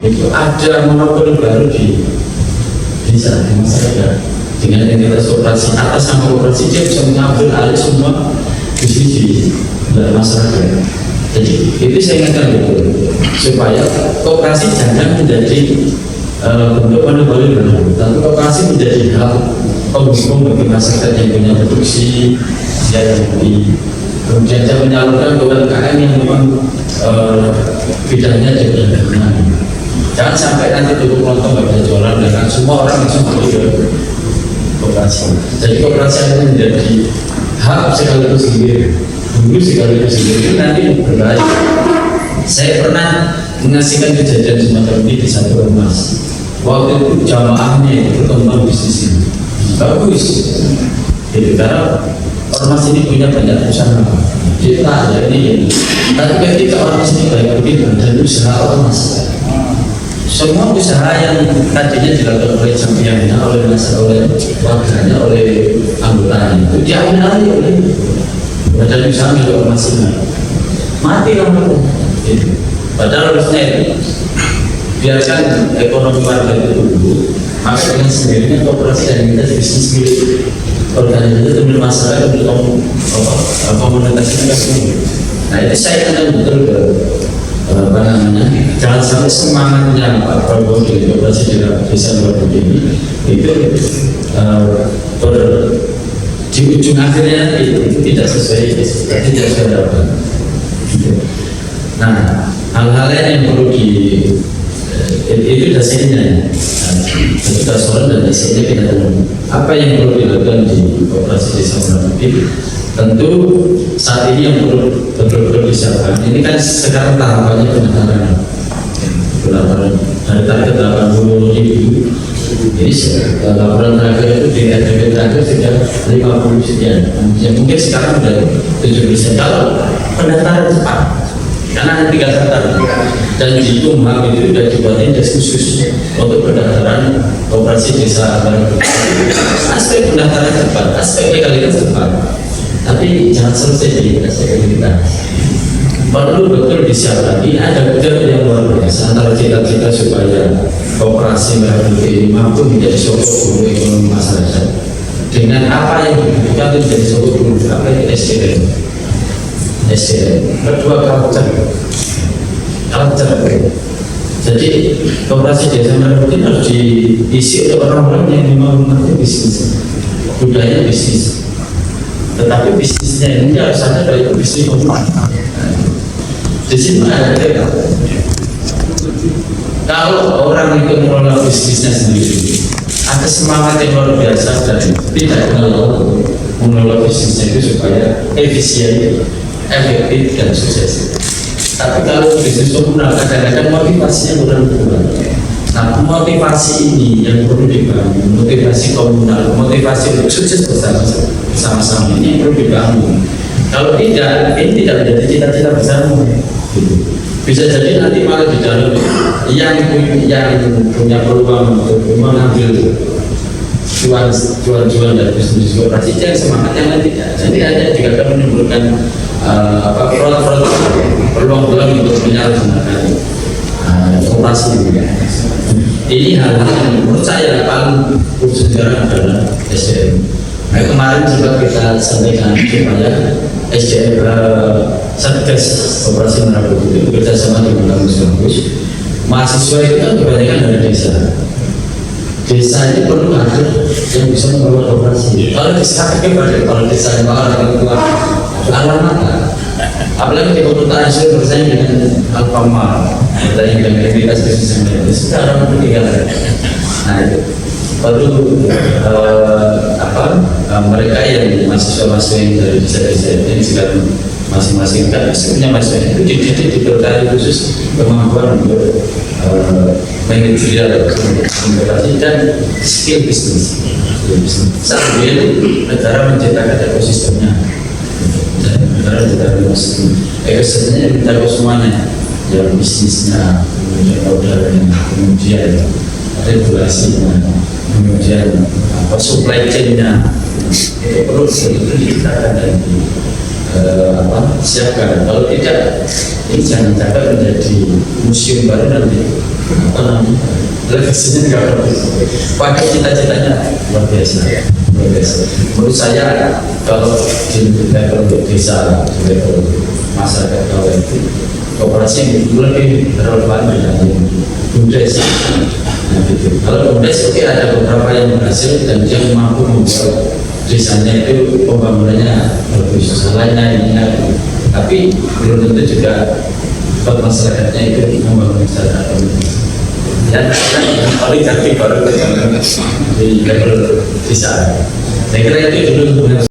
itu ada monopoli baru di desa, di masyarakat. Dengan entitas koperasi atas nama koperasi dia bisa mengambil alih semua bisnis di masyarakat. Jadi itu saya ingatkan betul supaya koperasi jangan menjadi bentuk monopoli baru, tapi koperasi menjadi hal penghubung bagi masyarakat yang punya produksi, yang di kemudian saya menyalurkan ke UMKM yang memang bidangnya juga benar. Jangan sampai nanti tutup lontong nggak bisa jualan dengan semua orang langsung beli ke koperasi. Jadi koperasi akan menjadi hak sekaligus sendiri, dulu sekaligus sendiri, nanti berbahaya. Saya pernah mengasihkan kejadian semacam ini di satu ormas. Waktu itu jamaahnya itu berkembang bisnis ini bagus, jadi karena ormas ini punya banyak usaha. Kita ya ini, tapi ketika ormas ini baik begitu dan usaha ormas, semua usaha yang tadinya dilakukan oleh jamiahnya, oleh masyarakat, oleh warganya, oleh anggotanya itu diambil alih oleh badan usaha milik ormas ini. Mati orang itu. Padahal harusnya itu biarkan ekonomi warga itu tumbuh, maka dengan sendirinya koperasi dan kita bisnis milik organisasi milik masyarakat milik komunitas kita semua. Nah itu saya akan betul ke apa namanya, jangan sampai semangatnya Pak Prabowo di koperasi di desa Luar ini itu di ujung akhirnya itu tidak sesuai harapan. Nah hal-hal yang perlu itu dasarnya, itu dasar dan dasarnya kita tahu apa yang perlu dilakukan di koperasi desa Merapi. Tentu saat ini yang perlu betul-betul disiapkan ini kan sekarang tahapannya pendaftaran dari target 80.000 ini laporan terakhir itu di RDP terakhir sudah 50 sekian, ya mungkin sekarang sudah 70%. Kalau pendaftaran cepat karena tinggal daftar dan di Tumham itu sudah dibuatin des khusus untuk pendaftaran koperasi desa baru. Aspek pendaftaran cepat, aspek legalitas cepat, tapi jangan selesai di aspek legalitas. Perlu betul disiapkan. Ini ada gap yang luar biasa antara cita-cita supaya koperasi Merapi ini mampu menjadi sokok guru ekonomi masyarakat dengan apa yang dibutuhkan untuk menjadi sokok guru, apa itu SDM. Kedua culture. Jadi koperasi desa Merapi ini harus diisi oleh orang-orang yang memang mengerti bisnis, budaya bisnis. Tetapi bisnisnya ini harus ada dari bisnis komunitas. Di sini ada tema. Kalau orang itu mengelola bisnisnya sendiri, ada semangat yang luar biasa dan tidak mengelola bisnisnya itu supaya efisien, efektif dan sukses. Tapi kalau bisnis komunal kadang-kadang motivasinya kurang. Nah, motivasi ini yang perlu dibangun, motivasi komunal, motivasi untuk sukses bersama-sama ini yang perlu dibangun. Kalau tidak, ini tidak menjadi cita-cita bersama. Bisa jadi nanti malah di dalam yang punya peluang untuk mengambil jual dari bisnis koperasi yang semangatnya nanti tidak. Jadi hanya juga akan menimbulkan peluang-peluang untuk menyalahgunakan koperasi ini. Ini hal-hal yang menurut saya paling bersejarah adalah SDM. Nah, kemarin juga kita sampaikan supaya SDM Satgas Koperasi Merapi itu bekerjasama dengan kampus-kampus. Mahasiswa itu kan kebanyakan dari desa. Desa ini perlu ada yang bisa mengelola koperasi. Kalau desa kalau desa yang orang tua alamat, apalagi di kota Asia bersaing dengan Alfamart, bersaing dengan entitas bisnis yang lain. Sekarang meninggal. Nah itu baru mereka yang mahasiswa-mahasiswa yang dari desa-desa ini sekarang masing-masing kan punya mahasiswa itu dididik dibekali khusus kemampuan untuk manajerial komunikasi dan skill bisnis. Sambil negara menciptakan ekosistemnya, negara menciptakan ekosistemnya mencakup semuanya, yang bisnisnya, kemudian modalnya, kemudian regulasinya, kemudian supply chain-nya itu perlu diciptakan dan siapkan. Kalau tidak, ini jangan sampai menjadi museum baru nanti revisinya nggak bagus. Pakai cita-citanya luar biasa. Luar biasa. Menurut saya kalau di level desa, di level masyarakat bawah itu kooperasi yang lebih relevan dengan BUMDes. Nah, gitu. Kalau BUMDes oke, ada beberapa yang berhasil dan dia mampu membuat desanya itu pembangunannya lebih lainnya ini, tapi belum tentu juga buat masyarakatnya itu membangun secara ekonomi. Ya, paling cantik baru di level desa. Saya kira itu dulu.